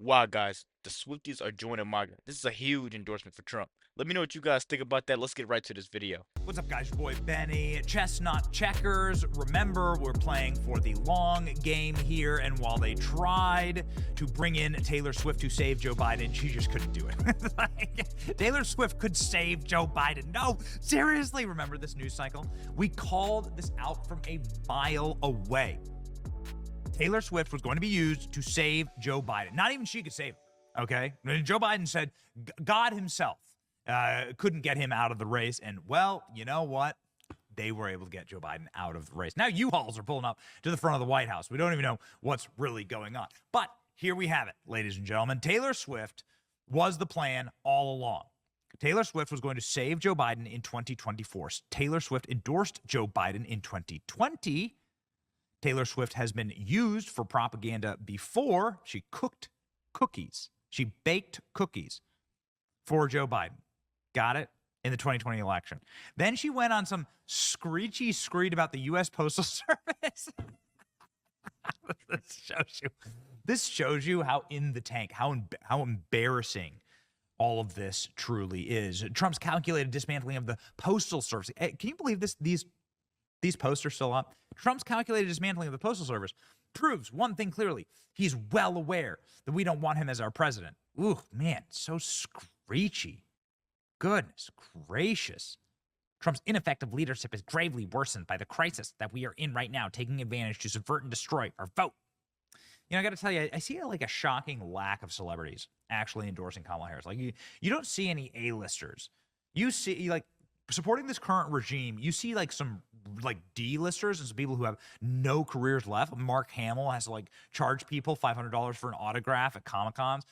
Wow, guys, the Swifties are joining MAGA. This is a huge endorsement for Trump. Let me know what you guys think about that. Let's get right to this video. What's up, guys? Your boy Benny. Chestnut checkers. Remember, we're playing for the long game here, and while they tried to bring in Taylor Swift to save Joe Biden, she just couldn't do it. Taylor Swift could save Joe Biden. No, seriously, remember this news cycle? We called this out from a mile away. Taylor Swift was going to be used to save Joe Biden. Not even she could save him, okay? Joe Biden said God himself couldn't get him out of the race, and, well, you know what? They were able to get Joe Biden out of the race. Now U-Hauls are pulling up to the front of the White House. We don't even know what's really going on. But here we have it, ladies and gentlemen. Taylor Swift was the plan all along. Taylor Swift was going to save Joe Biden in 2024. Taylor Swift endorsed Joe Biden in 2020. Taylor Swift has been used for propaganda before. She cooked cookies. She baked cookies for Joe Biden. Got it? In the 2020 election. Then she went on some screechy screed about the U.S. Postal Service. This shows you how in the tank, how embarrassing all of this truly is. Trump's calculated dismantling of the Postal Service. Can you believe this? These posts are still up. Trump's calculated dismantling of the Postal Service proves one thing clearly. He's well aware that we don't want him as our president. Ooh, man, so screechy. Goodness gracious. Trump's ineffective leadership is gravely worsened by the crisis that we are in right now, taking advantage to subvert and destroy our vote. You know, I got to tell you, I see a shocking lack of celebrities actually endorsing Kamala Harris. Like, you don't see any A-listers. You see, like, supporting this current regime, you see some D-listers and some people who have no careers left. Mark Hamill has to charge people $500 for an autograph at Comic-Cons.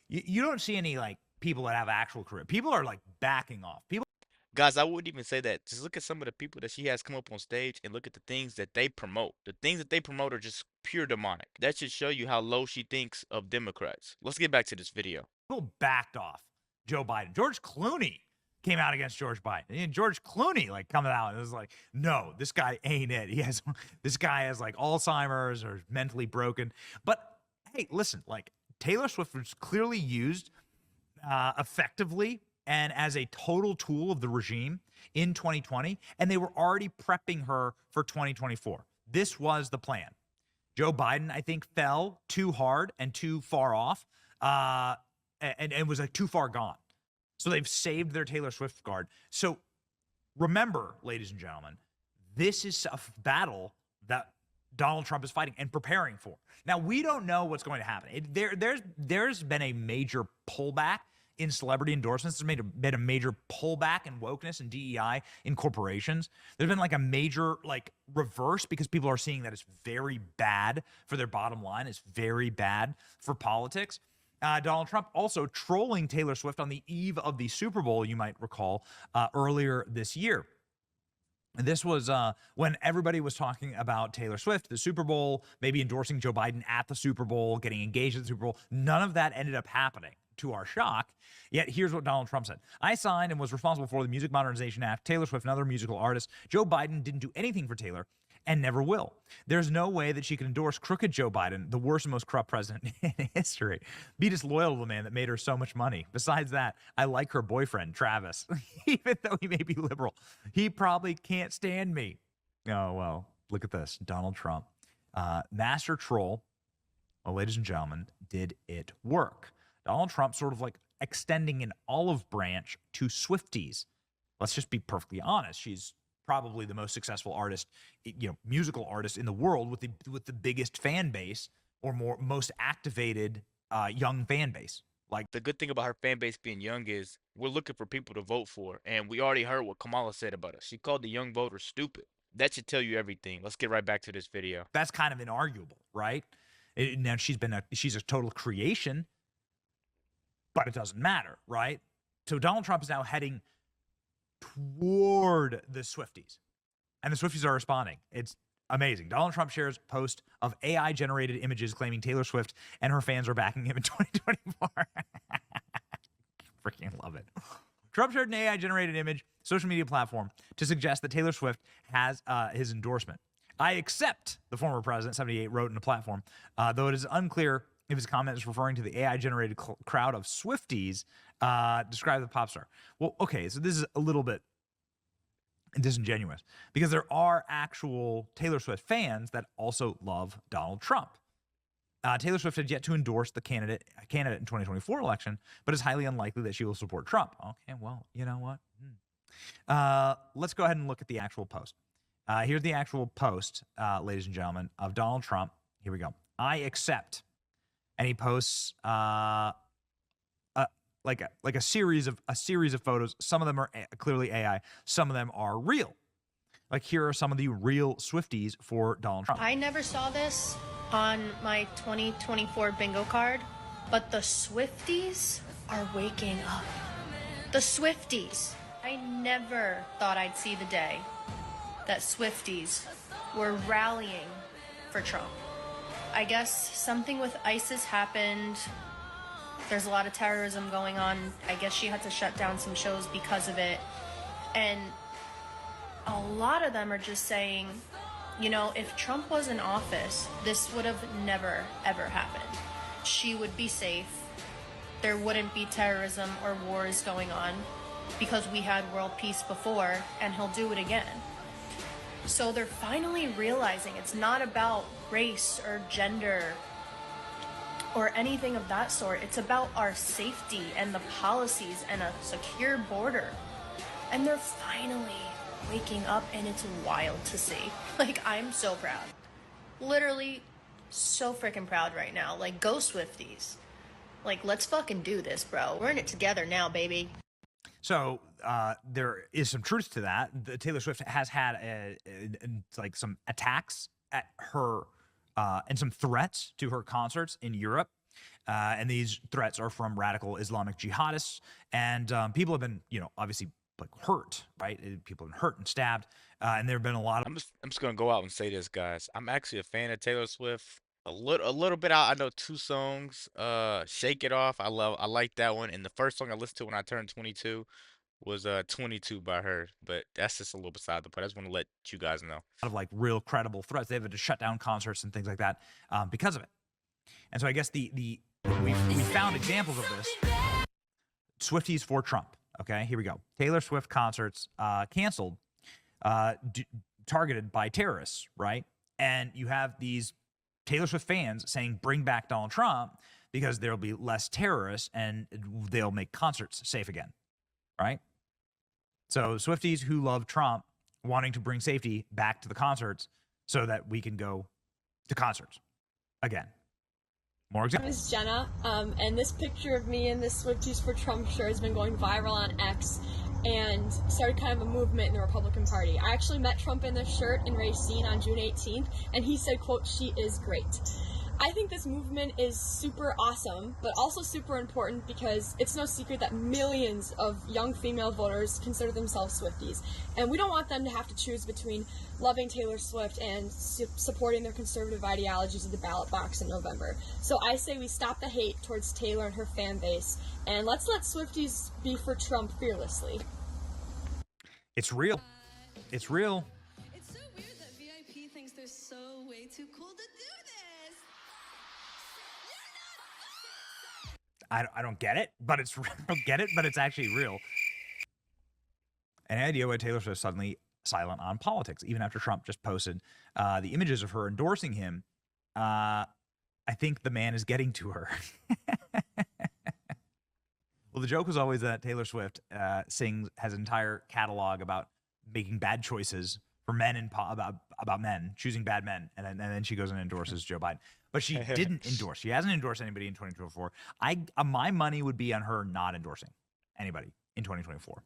You don't see any people that have actual career. People are backing off. Guys, I wouldn't even say that. Just look at some of the people that she has come up on stage and look at the things that they promote. The things that they promote are just pure demonic. That should show you how low she thinks of Democrats. Let's get back to this video. People backed off Joe Biden. George Clooney came out against George Biden. And George Clooney coming out and was like, no, this guy ain't it. This guy has Alzheimer's or mentally broken. But hey, listen, Taylor Swift was clearly used effectively and as a total tool of the regime in 2020, and they were already prepping her for 2024. This was the plan. Joe Biden, I think, fell too hard and too far off, and was too far gone. So they've saved their Taylor Swift guard. So remember, ladies and gentlemen, this is a battle that Donald Trump is fighting and preparing for. Now, we don't know what's going to happen. There's been a major pullback in celebrity endorsements. There's been a major pullback in wokeness and DEI in corporations. There's been a major reverse because people are seeing that it's very bad for their bottom line. It's very bad for politics. Donald Trump also trolling Taylor Swift on the eve of the Super Bowl, you might recall, earlier this year. This was when everybody was talking about Taylor Swift, the Super Bowl, maybe endorsing Joe Biden at the Super Bowl, getting engaged at the Super Bowl. None of that ended up happening, to our shock. Yet here's what Donald Trump said. I signed and was responsible for the Music Modernization Act, Taylor Swift and other musical artists. Joe Biden didn't do anything for Taylor and never will. There's no way that she can endorse crooked Joe Biden, the worst and most corrupt president in history. Be disloyal to the man that made her so much money. Besides that, I like her boyfriend, Travis. Even though he may be liberal, he probably can't stand me. Oh, well, look at this. Donald Trump. Master troll. Well, ladies and gentlemen, did it work? Donald Trump sort of extending an olive branch to Swifties. Let's just be perfectly honest. She's probably the most successful artist, musical artist in the world with the biggest fan base or most activated young fan base. The good thing about her fan base being young is we're looking for people to vote for, and we already heard what Kamala said about us. She called the young voters stupid. That should tell you everything. Let's get right back to this video. That's kind of inarguable, right? Now she's a total creation, but it doesn't matter, right? So Donald Trump is now heading toward the Swifties, and the Swifties are responding. It's amazing. Donald Trump shares post of AI-generated images claiming Taylor Swift and her fans are backing him in 2024. Freaking love it. Trump shared an AI-generated image, social media platform, to suggest that Taylor Swift has his endorsement. I accept, the former president, 78, wrote in a platform, though it is unclear if his comment is referring to the AI-generated crowd of Swifties, describe the pop star. Well, okay, so this is a little bit disingenuous because there are actual Taylor Swift fans that also love Donald Trump. Taylor Swift had yet to endorse the candidate in 2024 election, but it's highly unlikely that she will support Trump. Okay, well, you know what? Let's go ahead and look at the actual post. Here's the actual post, ladies and gentlemen, of Donald Trump. Here we go. I accept. And he posts like a series of photos. Some of them are clearly AI. Some of them are real. Like, here are some of the real Swifties for Donald Trump. I never saw this on my 2024 bingo card, but the Swifties are waking up. The Swifties. I never thought I'd see the day that Swifties were rallying for Trump. I guess something with ISIS happened. There's a lot of terrorism going on. I guess she had to shut down some shows because of it. And a lot of them are just saying, you know, if Trump was in office, this would have never, ever happened. She would be safe. There wouldn't be terrorism or wars going on because we had world peace before, and he'll do it again. So they're finally realizing it's not about race or gender or anything of that sort. It's about our safety and the policies and a secure border. And they're finally waking up, and it's wild to see. Like, I'm so proud. Literally so freaking proud right now. Like, go Swifties. Like, let's fucking do this, bro. We're in it together now, baby. So there is some truth to that. Taylor Swift has had like some attacks at her and some threats to her concerts in Europe. And these threats are from radical Islamic jihadists. And people have been, you know, obviously like hurt, right? People have been hurt and stabbed. And there have been a lot of. I'm just gonna go out and say this, guys. I'm actually a fan of Taylor Swift. A little bit out. I know 2 songs. Shake It Off. I like that one. And the first song I listened to when I turned 22 was 22 by her. But that's just a little beside the point. I just want to let you guys know. Of like real credible threats. They've had to shut down concerts and things like that because of it. And so I guess we found examples of this. Swifties for Trump. Okay, here we go. Taylor Swift concerts canceled, targeted by terrorists, right? And you have these Taylor Swift fans saying, bring back Donald Trump because there'll be less terrorists and they'll make concerts safe again, right? So Swifties who love Trump wanting to bring safety back to the concerts so that we can go to concerts again. More My examples. name is Jenna, and this picture of me in this Swifties for Trump shirt has been going viral on X and started kind of a movement in the Republican Party. I actually met Trump in this shirt in Racine on June 18th, and he said, quote, "She is great." I think this movement is super awesome, but also super important because it's no secret that millions of young female voters consider themselves Swifties. And we don't want them to have to choose between loving Taylor Swift and supporting their conservative ideologies at the ballot box in November. So I say we stop the hate towards Taylor and her fan base, and let's let Swifties be for Trump fearlessly. It's real. It's real. It's so weird that VIP thinks they're so way too cool to do this. I don't get it, but it's I don't get it, but it's actually real. Any idea why Taylor Swift suddenly silent on politics, even after Trump just posted the images of her endorsing him? I think the man is getting to her. Well, the joke was always that Taylor Swift has an entire catalog about making bad choices for men and about men, choosing bad men, and then she goes and endorses Joe Biden. But she didn't endorse. She hasn't endorsed anybody in 2024. My money would be on her not endorsing anybody in 2024.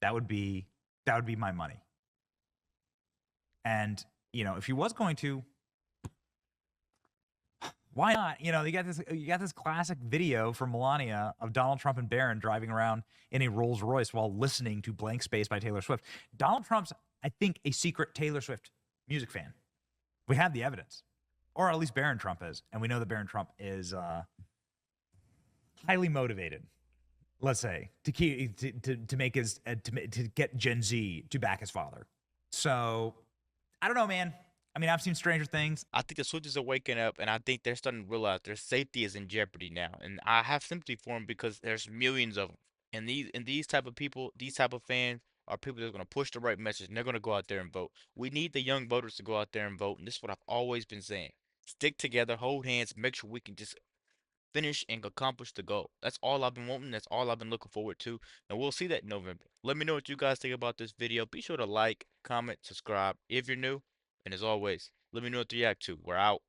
That would be my money. And you know, if he was going to, why not? You know, you got this classic video from Melania of Donald Trump and Barron driving around in a Rolls Royce while listening to Blank Space by Taylor Swift. Donald Trump's, I think, a secret Taylor Swift music fan. We have the evidence, or at least Barron Trump is, and we know that Barron Trump is highly motivated. Let's say to make his to get Gen Z to back his father. So I don't know, man. I mean, I've seen Stranger Things. I think the Swifties are waking up, and I think they're starting to realize their safety is in jeopardy now. And I have sympathy for them because there's millions of them. And these type of people, these type of fans, are people that are going to push the right message, and they're going to go out there and vote. We need the young voters to go out there and vote, and this is what I've always been saying. Stick together, hold hands, make sure we can just finish and accomplish the goal. That's all I've been wanting. That's all I've been looking forward to. And we'll see that in November. Let me know what you guys think about this video. Be sure to like, comment, subscribe if you're new. And as always, let me know what to react to. We're out.